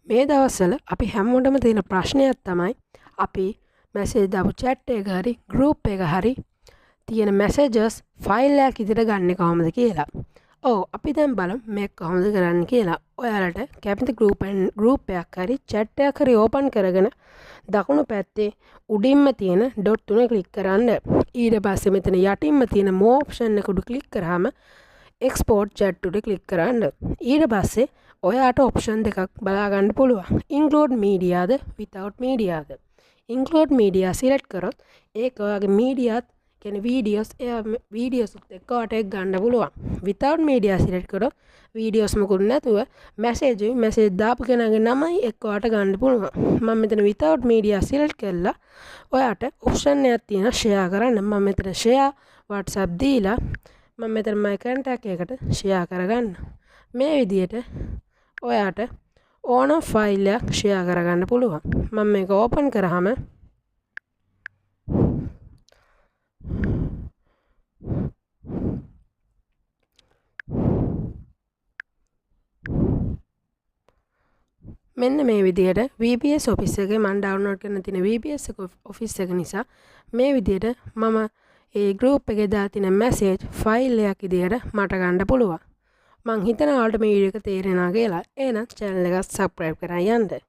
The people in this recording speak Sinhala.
මේ දවස්වල අපි හැමෝටම තියෙන ප්‍රශ්නයක් තමයි අපි මැසේජ් දාපු chat එක හරි group එක හරි තියෙන messages ෆයිල් එකක් විදිහට ගන්න කොහොමද කියලා. ඔව් අපි දැන් බලමු මේක කොහොමද කරන්න කියලා. ඔයාලට කැමති group එකක් හරි chat එකක් හරි open කරගෙන දකුණු පැත්තේ උඩින්ම තියෙන dot තුන click කරන්න. ඊට පස්සේ මෙතන යටින්ම තියෙන more option එක උඩ click කරාම export chat උඩ click කරන්න. ඊට පස්සේ ඔයාට option දෙකක් බලා ගන්න පුළුවන්. include media ද without media ද. include media select කරොත් ඒක ඔයාගේ media කියන්නේ videos එක්ක ඔයාට ගන්න පුළුවන්. without media select කරොත් videos මොකුත් නැතුව message දාපු කෙනාගේ නමයි එක්ක ඔයාට ගන්න පුළුවන්. මම මෙතන without media select කරලා ඔයාට option එකක් තියෙනවා share කරන්න. මම මෙතන share WhatsApp දීලා මම මෙතන my contact එකට share කරගන්න. මේ විදිහට ඔයාට ඕන ෆයිල් එකක් share කරගන්න පුළුවන්. මම මේක open කරාම මෙන්න මේ විදිහට VPS office එකේ මම download කරන තියෙන VPS office එක නිසා මේ විදිහට මම ඒ group එකේ දාලා තියෙන message ෆයිල් එකක් විදිහට මට ගන්න පුළුවන්. මං හිතනවා ඔයාලට මේ වීඩියෝ එක තේරෙනවා කියලා. එහෙනම් channel එක subscribe කරන් යන්න.